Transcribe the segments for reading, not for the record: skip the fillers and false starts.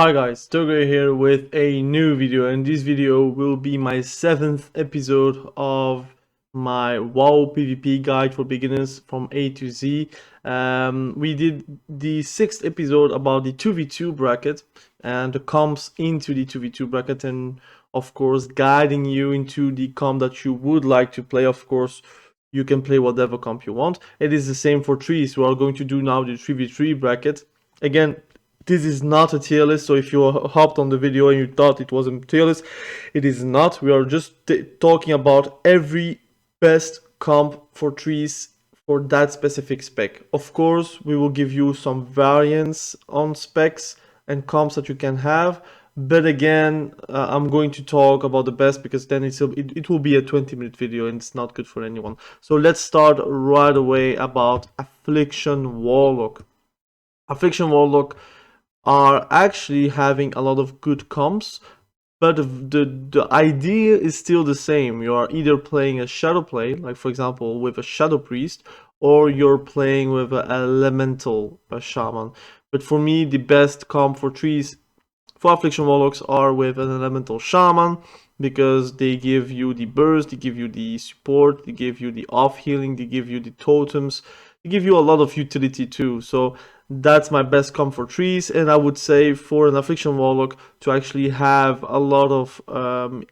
Hi guys, Togo here with a new video, and this video will be my 7th episode of my WoW PvP guide for beginners from A to Z. We did the 6th episode about the 2v2 bracket and the comps into the 2v2 bracket, and of course guiding you into the comp that you would like to play. Of course, you can play whatever comp you want. It is the same for trees. We are going to do now the 3v3 bracket. Again, this is not a tier list, so if you hopped on the video and you thought it was a tier list, it is not. We are just talking about every best comp for trees for that specific spec. Of course, we will give you some variants on specs and comps that you can have, but again, I'm going to talk about the best because then it will be a 20-minute video and it's not good for anyone. So let's start right away about Affliction Warlock. Affliction Warlock are actually having a lot of good comps, but the idea is still the same. You are either playing a shadow play, like for example with a shadow priest, or you're playing with an elemental shaman. But for me, the best comp for trees for Affliction Warlocks are with an elemental shaman, because they give you the burst, they give you the support, they give you the off healing, they give you the totems, they give you a lot of utility too. So that's my best comp for trees, and I would say for an Affliction Warlock to actually have a lot of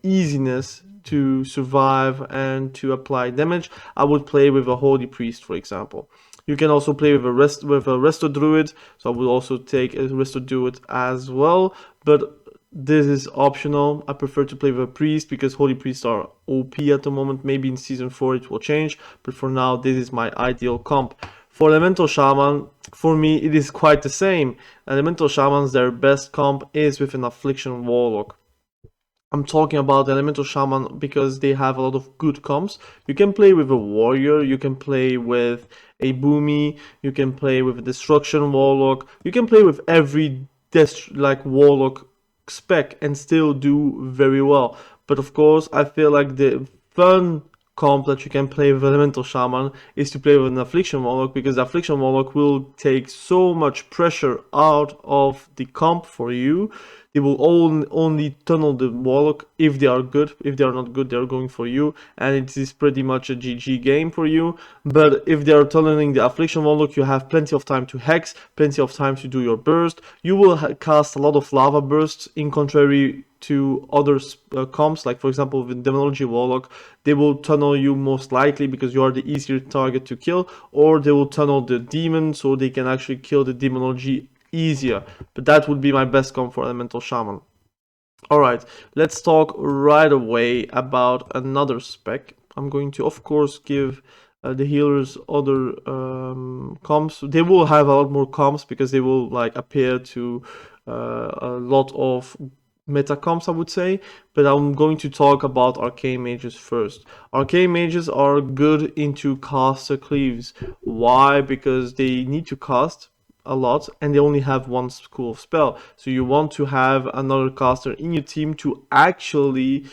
easiness to survive and to apply damage, I would play with a Holy Priest, for example. You can also play with a resto Druid, so I would also take a resto Druid as well, but this is optional. I prefer to play with a priest because holy priests are OP at the moment. Maybe in season 4 it will change, but for now this is my ideal comp. For elemental shaman, for me it is quite the same. Elemental shamans, their best comp is with an Affliction Warlock. I'm talking about elemental shaman because they have a lot of good comps. You can play with a warrior, you can play with a boomy, you can play with a destruction warlock, you can play with every warlock spec and still do very well. But of course, I feel like the fun comp that you can play with elemental shaman is to play with an Affliction Warlock, because the Affliction Warlock will take so much pressure out of the comp for you. They will only tunnel the warlock if they are good. If they are not good, they are going for you, and it is pretty much a GG game for you. But if they are tunneling the Affliction Warlock, you have plenty of time to hex, plenty of time to do your burst. You will cast a lot of lava bursts, in contrary to other comps, like for example with Demonology Warlock. They will tunnel you most likely because you are the easier target to kill, or they will tunnel the demon so they can actually kill the Demonology easier. But that would be my best comp for elemental shaman. Alright, let's talk right away about another spec. I'm going to of course give the healers other comps. They will have a lot more comps because they will like appear to a lot of meta comps, I would say, but I'm going to talk about Arcane Mages first. Arcane Mages are good into caster cleaves. Why? Because they need to cast a lot and they only have one school of spell, so you want to have another caster in your team to actually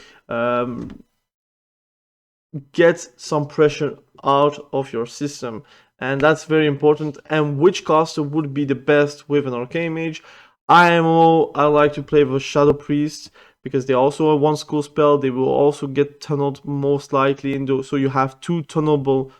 get some pressure out of your system, and that's very important. And which caster would be the best with an Arcane Mage? I like to play with Shadow Priest because they also have one school spell. They will also get tunneled most likely, so you have two tunnelable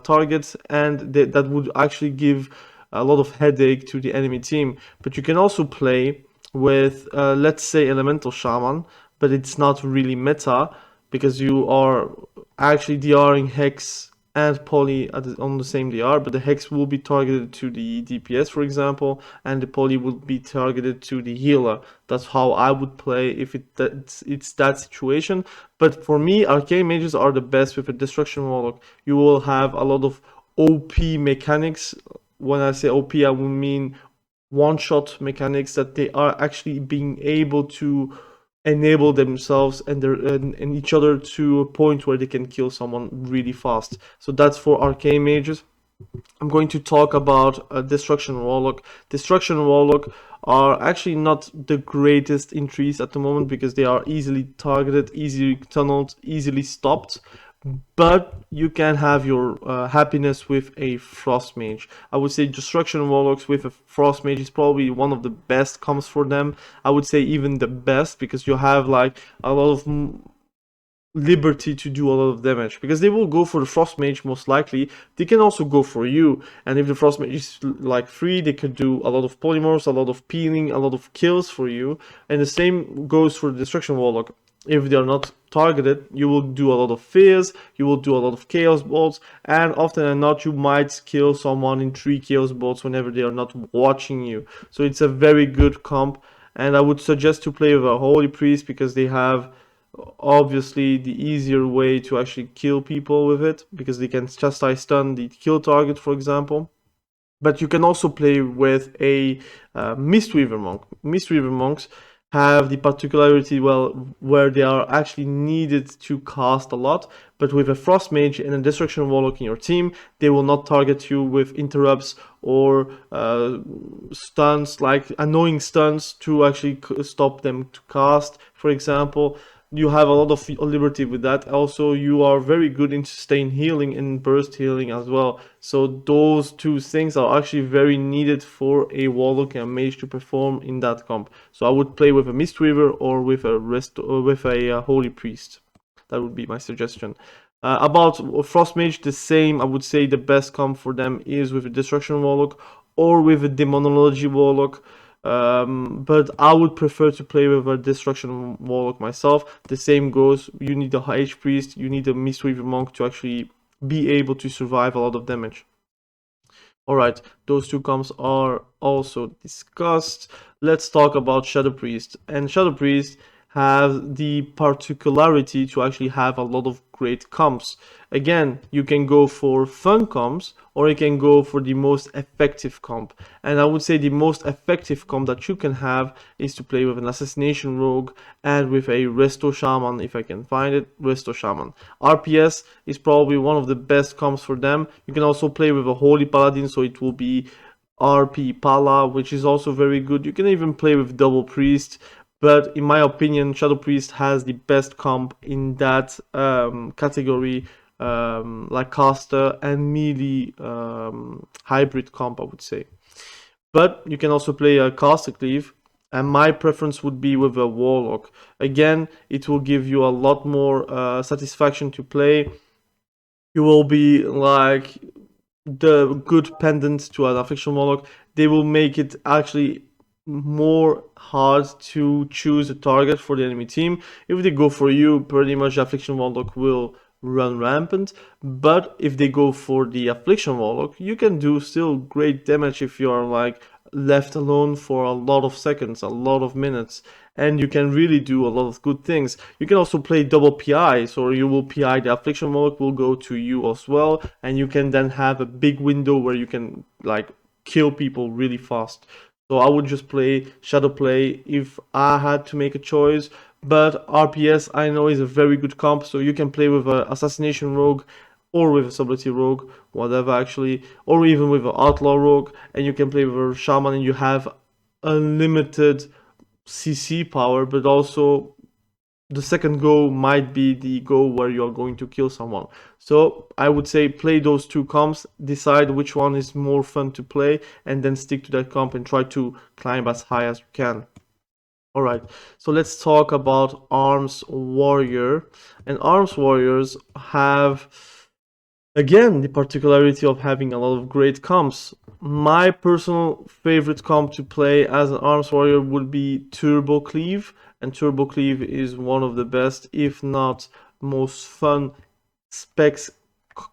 targets, and that would actually give a lot of headache to the enemy team. But you can also play with, let's say, Elemental Shaman, but it's not really meta because you are actually DRing Hex and Poly on the same DR, but the Hex will be targeted to the DPS, for example, and the Poly will be targeted to the healer. That's how I would play if it's that situation. But for me, Arcane Mages are the best with a Destruction Warlock. You will have a lot of OP mechanics. When I say OP, I would mean one-shot mechanics, that they are actually being able to enable themselves and each other to a point where they can kill someone really fast. So that's for Arcane Mages. I'm going to talk about Destruction Warlock. Destruction Warlock are actually not the greatest in trees at the moment because they are easily targeted, easily tunneled, easily stopped. but you can have your happiness with a frost mage. I would say destruction warlocks with a frost mage is probably one of the best comps for them. I would say even the best, because you have like a lot of liberty to do a lot of damage, because they will go for the frost mage most likely. They can also go for you, and if the frost mage is like free, they could do a lot of polymorphs, a lot of peeling, a lot of kills for you. And the same goes for the destruction warlock. If they are not targeted, you will do a lot of fears, you will do a lot of chaos bolts, and often than not you might kill someone in 3 chaos bolts whenever they are not watching you. So it's a very good comp, and I would suggest to play with a holy priest, because they have obviously the easier way to actually kill people with it, because they can chastise stun the kill target, for example. But you can also play with a mistweaver monk. Mistweaver monks have the particularity, well, where they are actually needed to cast a lot, but with a frost mage and a destruction warlock in your team, they will not target you with interrupts or stuns, like annoying stuns to actually stop them to cast, for example. You have a lot of liberty with that. Also, you are very good in sustain healing and burst healing as well. So those two things are actually very needed for a warlock and a mage to perform in that comp. So I would play with a mistweaver or with a holy priest. That would be my suggestion. About frost mage, the same. I would say the best comp for them is with a destruction warlock or with a demonology warlock. But I would prefer to play with a destruction warlock myself. The same goes, you need a Hage priest, you need a mistweaver monk to actually be able to survive a lot of damage. Alright, those two comps are also discussed. Let's talk about Shadow Priest. And Shadow Priest have the particularity to actually have a lot of great comps. Again, you can go for fun comps, or you can go for the most effective comp. And I would say the most effective comp that you can have is to play with an assassination rogue and with a resto shaman, if I can find it, resto shaman. RPS is probably one of the best comps for them. You can also play with a holy paladin, so it will be RP Pala, which is also very good. You can even play with double priest, but in my opinion, Shadow Priest has the best comp in that category, like caster and melee hybrid comp, I would say. But you can also play a caster cleave, and my preference would be with a warlock. Again, it will give you a lot more satisfaction to play. You will be like the good pendant to an Affliction Warlock. They will make it actually more hard to choose a target for the enemy team. If they go for you, pretty much Affliction Warlock will run rampant. But if they go for the Affliction Warlock, you can do still great damage if you are like left alone for a lot of seconds, a lot of minutes, and you can really do a lot of good things. You can also play double PI, so you will PI, the Affliction Warlock will go to you as well, and you can then have a big window where you can like kill people really fast. So I would just play Shadow Play if I had to make a choice. But RPS I know is a very good comp, so you can play with an Assassination Rogue or with a Subtlety Rogue, whatever actually, or even with an Outlaw Rogue, and you can play with a Shaman and you have unlimited CC power, but also the second go might be the go where you're going to kill someone. So I would say play those two comps, decide which one is more fun to play, and then stick to that comp and try to climb as high as you can. Alright, so let's talk about Arms Warrior. And Arms Warriors have, again, the particularity of having a lot of great comps. My personal favorite comp to play as an Arms Warrior would be Turbo Cleave, and Turbo Cleave is one of the best, if not most fun specs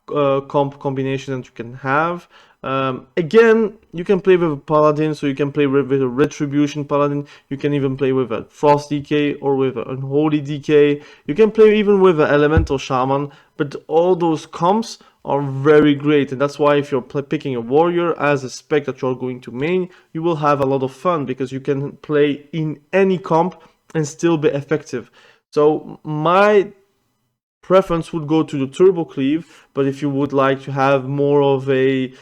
comp combination that you can have. Again, you can play with a paladin, so you can play with a retribution paladin. You can even play with a frost DK or with an unholy DK. You can play even with an elemental shaman, but all those comps are very great, and that's why if you're picking a warrior as a spec that you're going to main, you will have a lot of fun because you can play in any comp and still be effective. So my preference would go to the Turbo Cleave, but if you would like to have more of a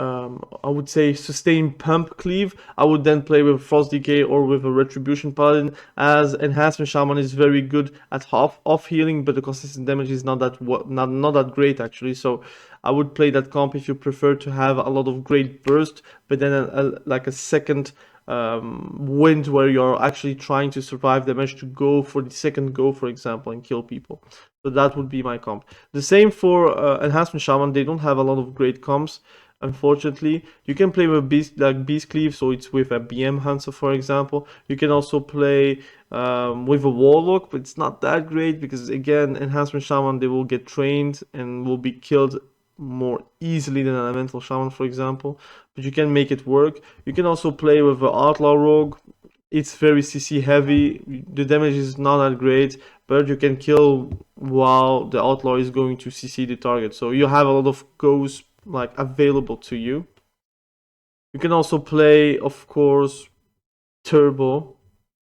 I would say sustain pump cleave. I would then play with Frost Decay or with a Retribution Paladin, as Enhancement Shaman is very good at half off healing, but the consistent damage is not that great actually. So I would play that comp if you prefer to have a lot of great burst, but then like a second wind where you're actually trying to survive damage to go for the second go, for example, and kill people. So that would be my comp. The same for Enhancement Shaman. They don't have a lot of great comps. Unfortunately, you can play with Beast Cleave, so it's with a BM Hunter, for example. You can also play with a Warlock, but it's not that great because, again, Enhancement Shaman, they will get trained and will be killed more easily than Elemental Shaman, for example. But you can make it work. You can also play with the Outlaw Rogue. It's very CC heavy. The damage is not that great, but you can kill while the Outlaw is going to CC the target. So you have a lot of goes like available to you. You can also play, of course, Turbo,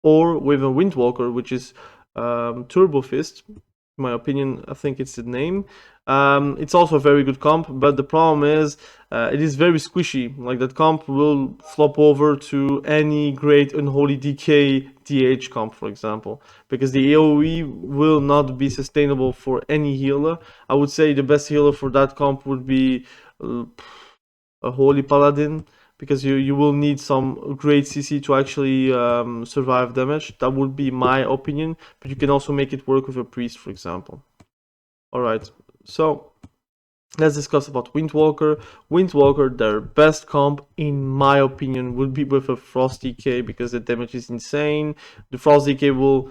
or with a Windwalker, which is Turbo Fist. In my opinion, I think it's the name. It's also a very good comp, but the problem is it is very squishy. Like, that comp will flop over to any great Unholy DK DH comp, for example, because the AoE will not be sustainable for any healer. I would say the best healer for that comp would be a Holy Paladin, because you will need some great CC to actually survive damage. That would be my opinion, but you can also make it work with a Priest, for example. Alright, so let's discuss about Windwalker. Windwalker, their best comp, in my opinion, would be with a Frost Decay, because the damage is insane. The Frost Decay will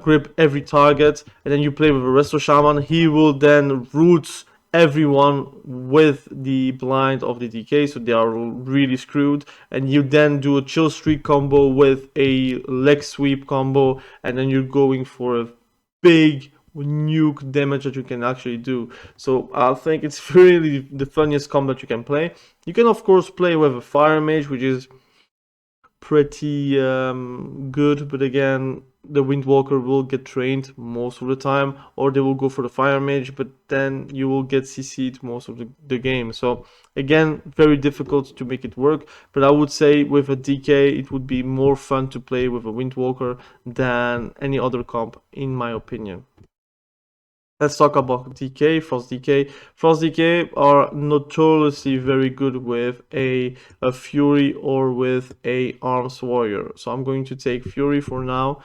grip every target, and then you play with a Resto Shaman. He will then root everyone with the blind of the decay, so they are really screwed. And you then do a chill streak combo with a leg sweep combo, and then you're going for a big nuke damage that you can actually do. So I think it's really the funniest combo that you can play. You can of course play with a Fire Mage, which is pretty good, but again, the Windwalker will get trained most of the time, or they will go for the Fire Mage, but then you will get CC'd most of the game. So again, very difficult to make it work, but I would say with a DK it would be more fun to play with a Windwalker than any other comp, in my opinion. Let's talk about DK, Frost DK. Frost DK are notoriously very good with a Fury or with a Arms Warrior. So I'm going to take Fury for now,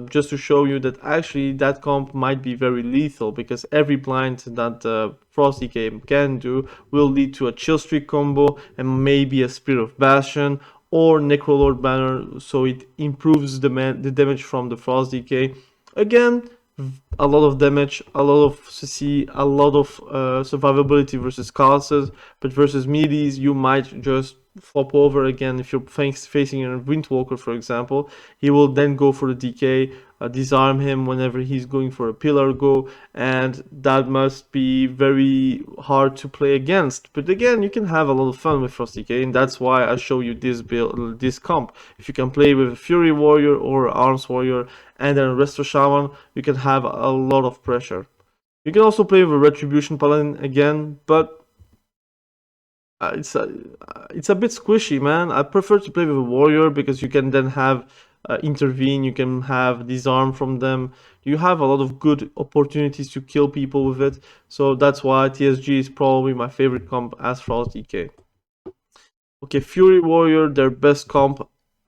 just to show you that actually that comp might be very lethal, because every blind that Frost DK can do will lead to a Chill Streak combo and maybe a Spirit of Bastion or Necrolord Banner, so it improves the damage from the Frost DK. Again, a lot of damage, a lot of CC, a lot of survivability versus classes, but versus meaties you might just flop over. Again, if you're facing a Windwalker, for example, he will then go for the DK, disarm him whenever he's going for a pillar go, and that must be very hard to play against. But again, you can have a lot of fun with Frost DK, and that's why I show you this build, this comp. If you can play with a Fury Warrior or Arms Warrior and then Resto Shaman, you can have a lot of pressure. You can also play with a Retribution Paladin again, but it's a bit squishy, man. I prefer to play with a Warrior, because you can then have intervene, you can have disarm from them. You have a lot of good opportunities to kill people with it, so that's why TSG is probably my favorite comp as Frost DK. Okay, Fury Warrior, their best comp,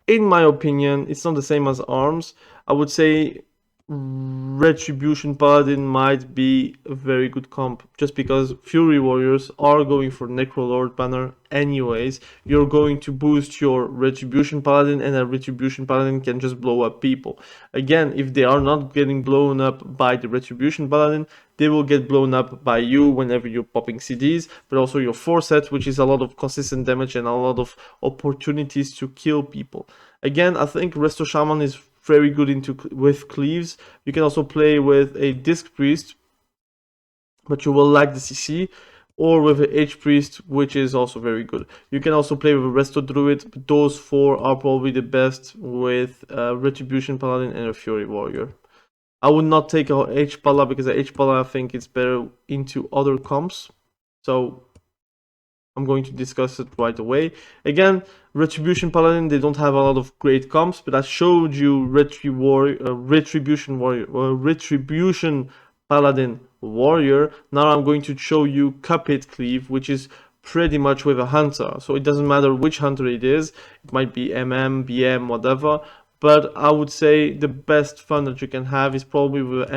in my opinion. It's not the same as Arms. I would say Retribution Paladin might be a very good comp, just because Fury Warriors are going for Necrolord banner anyways. You're going to boost your Retribution Paladin, and a Retribution Paladin can just blow up people. Again, if they are not getting blown up by the Retribution Paladin, they will get blown up by you whenever you're popping CDs, but also your Forset, which is a lot of consistent damage and a lot of opportunities to kill people. Again, I think Resto Shaman is very good with cleaves. You can also play with a Disc Priest, but you will lack the CC, or with a H Priest, which is also very good. You can also play with a Resto Druid, but those four are probably the best, with Retribution Paladin and a Fury Warrior. I would not take a H Pala, because a H Pala I think it's better into other comps. So I'm going to discuss it right away. Again, Retribution Paladin, they don't have a lot of great comps, but I showed you Retribution Paladin Warrior. Now I'm going to show you Cupid Cleave, which is pretty much with a hunter. So it doesn't matter which hunter it is. It might be MM, BM, whatever. But I would say the best fun that you can have is probably with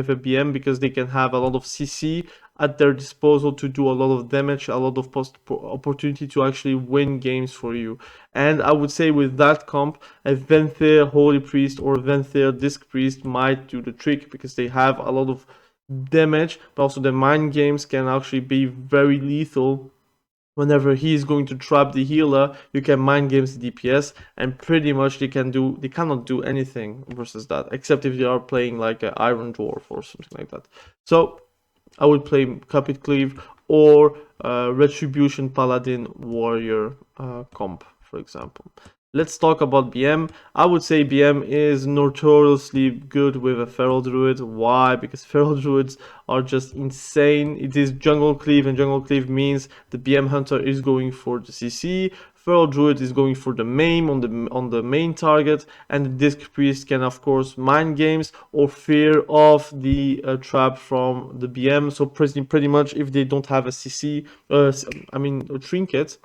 a BM, because they can have a lot of CC at their disposal to do a lot of damage, a lot of opportunity to actually win games for you. And I would say with that comp, a Venthyr Holy Priest or Venthyr Disc Priest might do the trick, because they have a lot of damage, but also the mind games can actually be very lethal. Whenever he is going to trap the healer, you can mind games the DPS, and pretty much they cannot do anything versus that, except if they are playing like an Iron Dwarf or something like that. So I would play Cupid Cleave or Retribution Paladin Warrior comp, for example. Let's talk about BM. I would say BM is notoriously good with a Feral Druid. Why? Because Feral Druids are just insane. It is Jungle Cleave, and Jungle Cleave means the BM Hunter is going for the CC, Feral Druid is going for the maim on the main target, and the Disc Priest can of course mind games or fear of the trap from the BM. So pretty much if they don't have a CC, a trinket,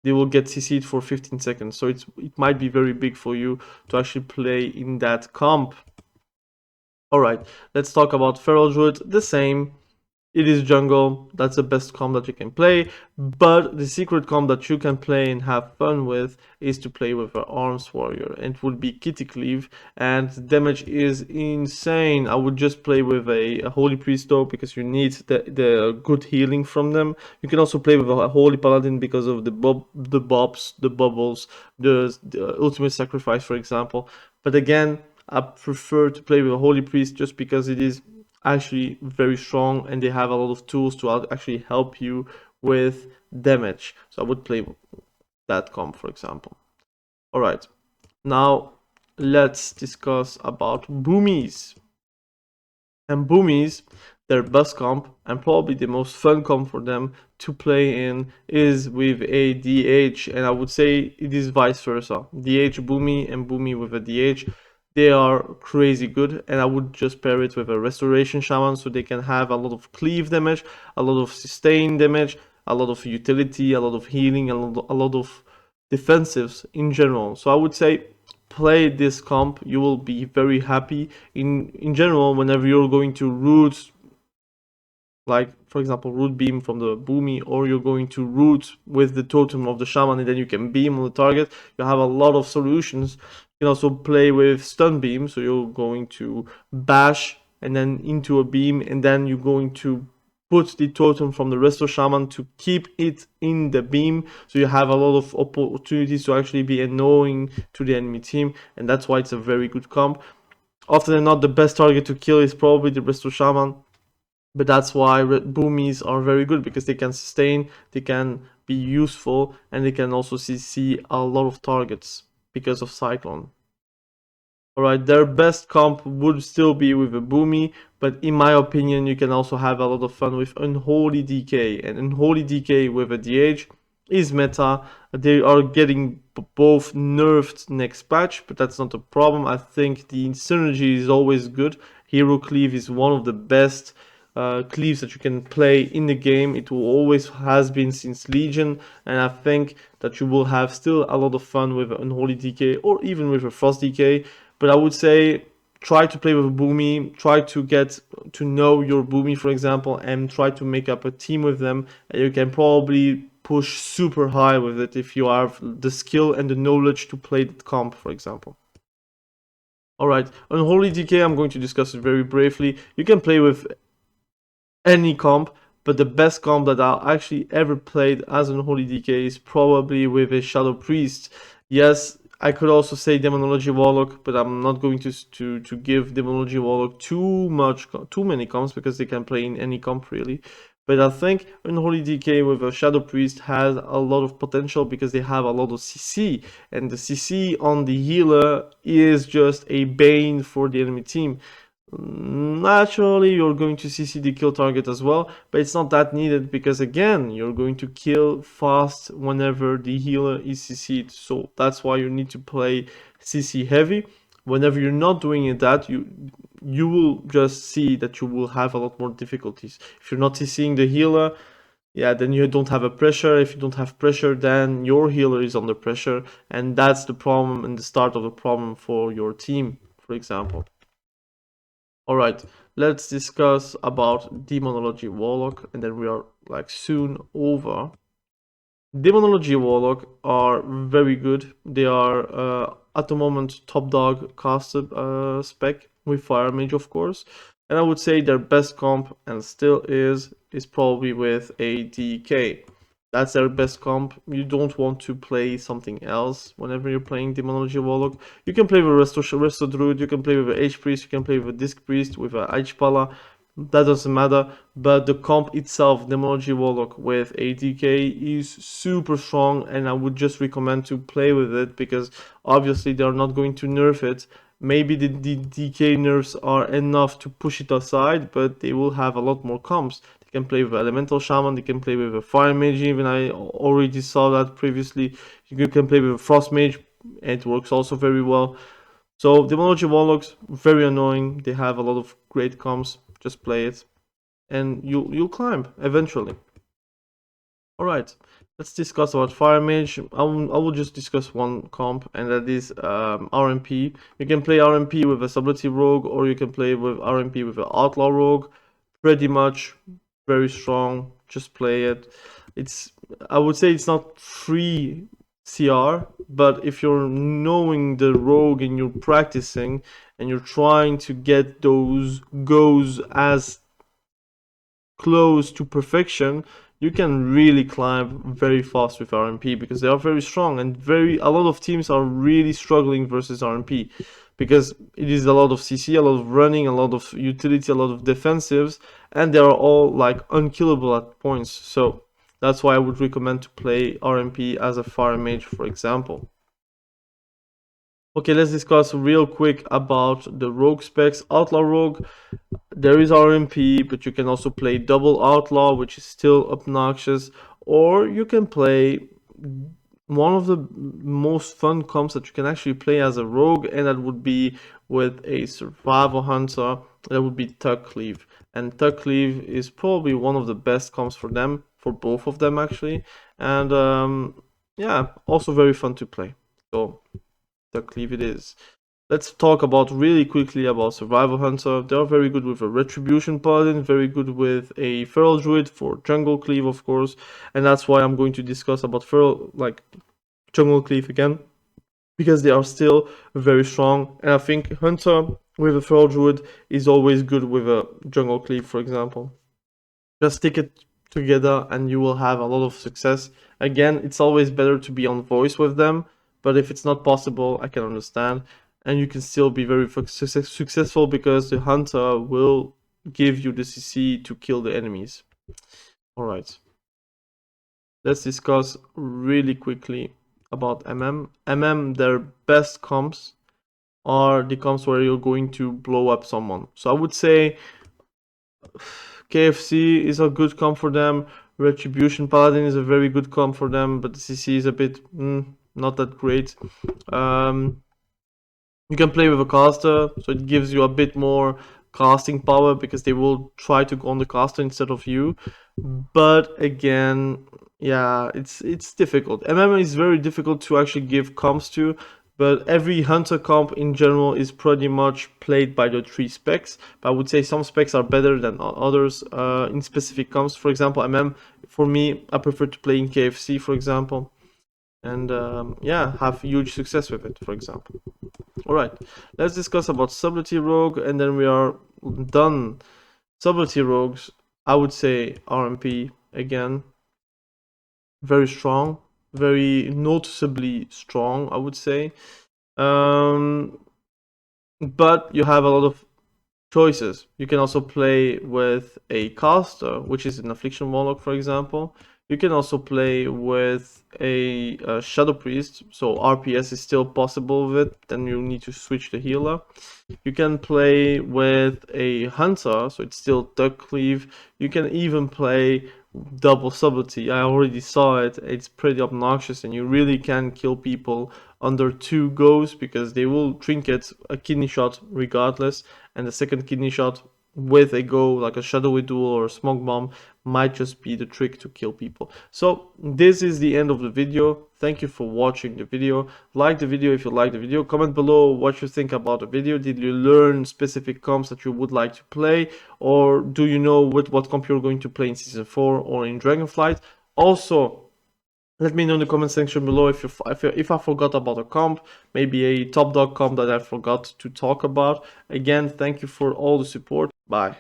they will get CC'd for 15 seconds. So it might be very big for you to actually play in that comp. Alright, let's talk about Feral Druid. The same. It is jungle, that's the best comp that you can play, but the secret comp that you can play and have fun with is to play with an arms warrior, and it would be Kitty Cleave, and the damage is insane. I would just play with a Holy Priest though, because you need the good healing from them. You can also play with a Holy Paladin because of the bobs, the bubbles, the ultimate sacrifice, for example. But again, I prefer to play with a Holy Priest just because it is actually very strong and they have a lot of tools to actually help you with damage. So I would play that comp, for example. Alright, now let's discuss about boomies. And boomies, their best comp and probably the most fun comp for them to play in is with a DH, and I would say it is vice versa. DH boomy and boomy with a DH. They are crazy good, and I would just pair it with a Restoration Shaman so they can have a lot of cleave damage, a lot of sustain damage, a lot of utility, a lot of healing, a lot of defensives in general. So I would say play this comp, you will be very happy. In general, whenever you're going to root, like for example root beam from the boomy, or you're going to root with the totem of the shaman and then you can beam on the target, you have a lot of solutions. You can also play with stun beam, so you're going to bash and then into a beam, and then you're going to put the totem from the resto shaman to keep it in the beam, so you have a lot of opportunities to actually be annoying to the enemy team, and that's why it's a very good comp. Often than not, the best target to kill is probably the resto shaman, but that's why boomies are very good, because they can sustain, they can be useful, and they can also see a lot of targets because of Cyclone. Alright, their best comp would still be with a boomy, but in my opinion you can also have a lot of fun with Unholy DK, and Unholy DK with a DH is meta. They are getting both nerfed next patch, but that's not a problem. I think the synergy is always good. Hero Cleave is one of the best cleaves that you can play in the game. It will always has been since Legion, and I think that you will have still a lot of fun with Unholy DK or even with a Frost DK. But I would say try to play with a boomy, try to get to know your boomy, for example, and try to make up a team with them, and you can probably push super high with it if you have the skill and the knowledge to play that comp, for example. Alright, Unholy DK, I'm going to discuss it very briefly. You can play with any comp, but the best comp that I actually ever played as an Unholy DK is probably with a Shadow Priest. Yes, I could also say Demonology Warlock, but I'm not going to give Demonology Warlock too many comps, because they can play in any comp really. But I think Unholy DK with a Shadow Priest has a lot of potential, because they have a lot of CC, and the CC on the healer is just a bane for the enemy team. Naturally, you're going to CC the kill target as well, but it's not that needed because again, you're going to kill fast whenever the healer is CC'd. So that's why you need to play CC heavy. Whenever you're not doing that, you will just see that you will have a lot more difficulties. If you're not CCing the healer, yeah, then you don't have a pressure. If you don't have pressure, then your healer is under pressure, and that's the problem and the start of the problem for your team, for example. Alright, let's discuss about Demonology Warlock, and then we are like soon over. Demonology Warlock are very good. They are at the moment top dog casted spec with Fire Mage, of course. And I would say their best comp, and still is probably with a DK. That's their best comp. You don't want to play something else whenever you're playing Demonology Warlock. You can play with resto Druid, you can play with a H Priest, you can play with a Disc Priest, with a Pala. That doesn't matter, but the comp itself, Demonology Warlock with ATK, is super strong, and I would just recommend to play with it because obviously they are not going to nerf it. Maybe the DK nerfs are enough to push it aside, but they will have a lot more comps. They can play with Elemental Shaman, they can play with a Fire Mage, even I already saw that previously. You can play with a Frost Mage, and it works also very well. So Demonology Warlocks, very annoying. They have a lot of great comps. Just play it, and you'll climb eventually. All right, let's discuss about Fire Mage. I will just discuss one comp, and that is RMP. You can play RMP with a Subtlety Rogue, or you can play with RMP with an Outlaw Rogue. Pretty much very strong. Just play it. I would say it's not free CR, but if you're knowing the rogue and you're practicing and you're trying to get those goes as close to perfection, you can really climb very fast with RMP because they are very strong, and a lot of teams are really struggling versus RMP because it is a lot of CC, a lot of running, a lot of utility, a lot of defensives, and they are all like unkillable at points. So that's why I would recommend to play RMP as a Fire Mage, for example. Okay, let's discuss real quick about the rogue specs. Outlaw Rogue, there is RMP, but you can also play double Outlaw, which is still obnoxious, or you can play one of the most fun comps that you can actually play as a rogue, and that would be with a survival hunter. That would be Tug Cleave, and Tug Cleave is probably one of the best comps for them, for both of them actually, and yeah, also very fun to play. So Tug Cleave it is. Let's talk about really quickly about Survival Hunter. They are very good with a Retribution Paladin, very good with a Feral Druid for Jungle Cleave, of course, and that's why I'm going to discuss about Jungle Cleave again, because they are still very strong, and I think Hunter with a Feral Druid is always good with a Jungle Cleave, for example. Just stick it together and you will have a lot of success. Again, it's always better to be on voice with them, but if it's not possible, I can understand. And you can still be very successful because the hunter will give you the CC to kill the enemies. Alright. Let's discuss really quickly about MM. Their best comps are the comps where you're going to blow up someone. So I would say KFC is a good comp for them. Retribution Paladin is a very good comp for them, but the CC is a bit not that great. You can play with a caster, so it gives you a bit more casting power because they will try to go on the caster instead of you. But again, yeah, it's difficult. MM is very difficult to actually give comps to, but every hunter comp in general is pretty much played by the 3 specs. But I would say some specs are better than others in specific comps. For example, MM, for me, I prefer to play in KFC, for example. And yeah, have huge success with it, for example. Alright, let's discuss about Subtlety Rogue, and then we are done. Subtlety Rogues, I would say RMP again. Very strong, very noticeably strong, I would say. But you have a lot of choices. You can also play with a caster, which is an Affliction Warlock, for example. You can also play with a Shadow Priest, so RPS is still possible with it, then you need to switch the healer. You can play with a Hunter, so it's still Duck Cleave. You can even play double subtlety. I already saw it, it's pretty obnoxious, and you really can kill people under 2 goes because they will trinket a kidney shot regardless, and the second kidney shot with a go like a shadowy duel or a smoke bomb might just be the trick to kill people. So this is the end of the video. Thank you for watching the video. Like the video if you like the video. Comment below what you think about the video. Did you learn specific comps that you would like to play, or do you know what comp you're going to play in season 4 or in Dragonflight? Also, let me know in the comment section below if I forgot about a comp, maybe a top dog comp that I forgot to talk about. Again, thank you for all the support. Bye.